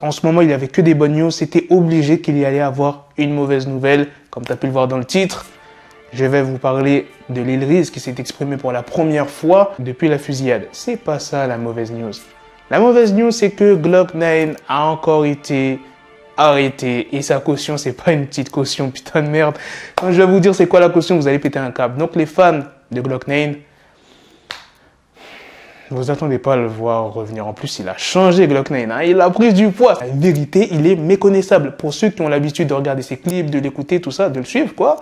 En ce moment, il n'y avait que des bonnes news. C'était obligé qu'il y allait avoir une mauvaise nouvelle. Comme tu as pu le voir dans le titre, je vais vous parler de Lil Reese qui s'est exprimé pour la première fois depuis la fusillade. C'est pas ça la mauvaise news. La mauvaise news, c'est que Glock 9 a encore été arrêté. Et sa caution, c'est pas une petite caution, putain de merde. Quand je vais vous dire c'est quoi la caution, vous allez péter un câble. Donc les fans de Glock 9, vous attendez pas à le voir revenir. En plus, il a changé Glock 9, hein. Il a pris du poids. La vérité, il est méconnaissable. Pour ceux qui ont l'habitude de regarder ses clips, de l'écouter, tout ça, de le suivre, quoi.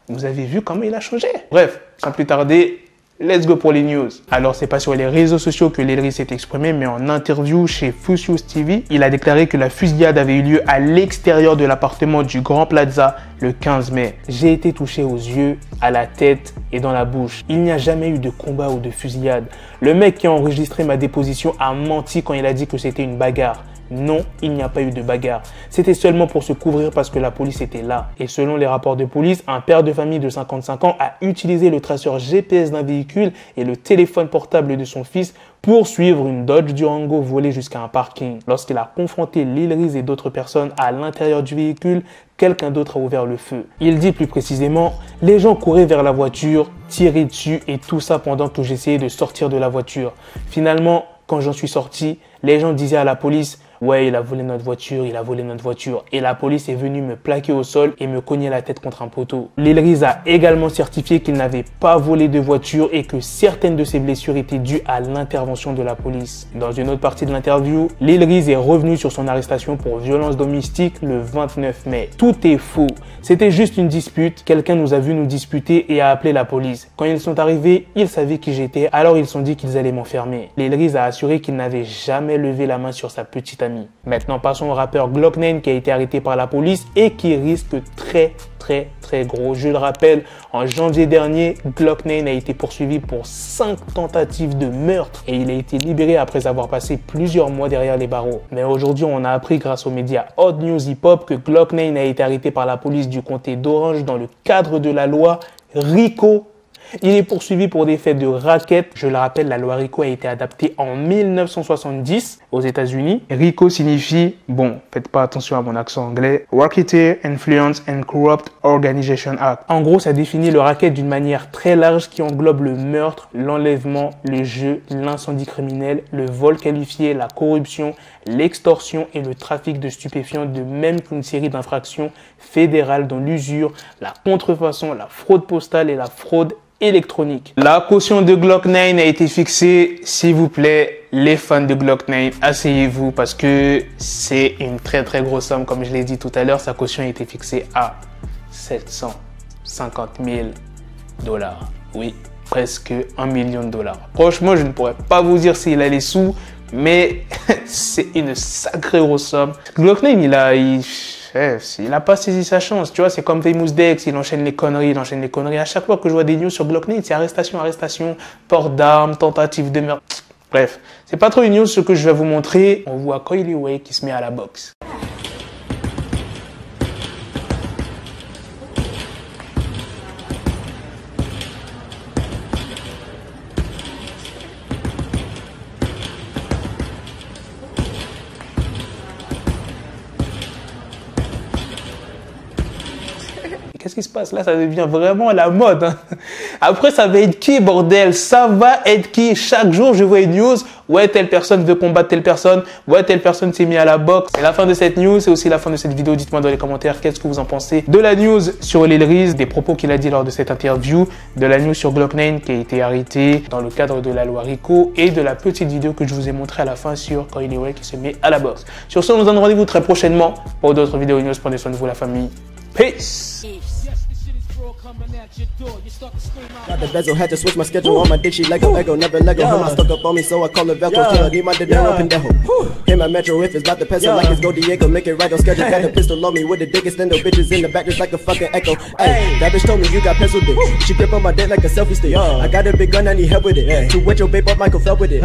Vous avez vu comment il a changé. Bref, sans plus tarder, let's go pour les news. Alors, c'est pas sur les réseaux sociaux que Lil Reese s'est exprimé, mais en interview chez Fusius TV, il a déclaré que la fusillade avait eu lieu à l'extérieur de l'appartement du Grand Plaza le 15 mai. J'ai été touché aux yeux, à la tête et dans la bouche. Il n'y a jamais eu de combat ou de fusillade. Le mec qui a enregistré ma déposition a menti quand il a dit que c'était une bagarre. Non, il n'y a pas eu de bagarre. C'était seulement pour se couvrir parce que la police était là. Et selon les rapports de police, un père de famille de 55 ans a utilisé le traceur GPS d'un véhicule et le téléphone portable de son fils pour suivre une Dodge Durango volée jusqu'à un parking. Lorsqu'il a confronté Lil Reese et d'autres personnes à l'intérieur du véhicule, quelqu'un d'autre a ouvert le feu. Il dit plus précisément, les gens couraient vers la voiture, tiraient dessus et tout ça pendant que j'essayais de sortir de la voiture. Finalement, quand j'en suis sorti, les gens disaient à la police, ouais, il a volé notre voiture, il a volé notre voiture. Et la police est venue me plaquer au sol et me cogner la tête contre un poteau. Lil Reese a également certifié qu'il n'avait pas volé de voiture et que certaines de ses blessures étaient dues à l'intervention de la police. Dans une autre partie de l'interview, Lil Reese est revenu sur son arrestation pour violence domestique le 29 mai. Tout est faux. C'était juste une dispute. Quelqu'un nous a vu nous disputer et a appelé la police. Quand ils sont arrivés, ils savaient qui j'étais, alors ils se sont dit qu'ils allaient m'enfermer. Lil Reese a assuré qu'il n'avait jamais levé la main sur sa petite amie. Maintenant, passons au rappeur Glock 9 qui a été arrêté par la police et qui risque très gros. Je le rappelle, en janvier dernier, Glock 9 a été poursuivi pour 5 tentatives de meurtre et il a été libéré après avoir passé plusieurs mois derrière les barreaux. Mais aujourd'hui, on a appris grâce aux médias Hot News Hip Hop que Glock 9 a été arrêté par la police du comté d'Orange dans le cadre de la loi RICO. Il est poursuivi pour des faits de racket. Je le rappelle, la loi RICO a été adaptée en 1970 aux États-Unis. RICO signifie, bon, faites pas attention à mon accent anglais, Racketeer Influence and Corrupt Organization Act. En gros, ça définit le racket d'une manière très large qui englobe le meurtre, l'enlèvement, le jeu, l'incendie criminel, le vol qualifié, la corruption, l'extorsion et le trafic de stupéfiants, de même qu'une série d'infractions fédérales dont l'usure, la contrefaçon, la fraude postale et la fraude électronique. La caution de Glock 9 a été fixée. S'il vous plaît, les fans de Glock 9, asseyez-vous parce que c'est une très grosse somme. Comme je l'ai dit tout à l'heure, sa caution a été fixée à 750 000 $. Oui, presque $1 million. Franchement, je ne pourrais pas vous dire s'il a les sous, mais c'est une sacrée grosse somme. Glock 9, il a pas saisi sa chance, tu vois, c'est comme Famous Dex, il enchaîne les conneries. À chaque fois que je vois des news sur Glock 9, c'est arrestation, port d'armes, tentative de meurtre. Bref, c'est pas trop une news ce que je vais vous montrer. On voit Coily Ray qui se met à la boxe. Qu'est-ce qui se passe là? Ça devient vraiment la mode, hein. Après, ça va être qui, bordel? Ça va être qui? Chaque jour, je vois une news. Ouais, telle personne veut combattre telle personne. Ouais, telle personne s'est mise à la boxe. C'est la fin de cette news. C'est aussi la fin de cette vidéo. Dites-moi dans les commentaires qu'est-ce que vous en pensez de la news sur Lil Reese, des propos qu'il a dit lors de cette interview, de la news sur Glock 9 qui a été arrêté dans le cadre de la loi RICO et de la petite vidéo que je vous ai montrée à la fin sur Coily Ray qui se met à la boxe. Sur ce, on vous donne rendez-vous très prochainement pour d'autres vidéos news. Prenez soin de vous, la famille. Peace. Got the bezel, had to switch my schedule on my dick, she like a Lego, never Lego. Her mind stuck up on me, so I call her Velcro. Till I need my dinero pendejo. Hit my metro if it's about to peso, like it's Go Diego, make it right on schedule. Got a pistol on me with the dick extendo, bitches in the back just like a fucking echo. Hey, that bitch told me you got pencil dick. She grip on my dick like a selfie stick. I got a big gun, I need help with it. To wet your babe up, Michael fell with it.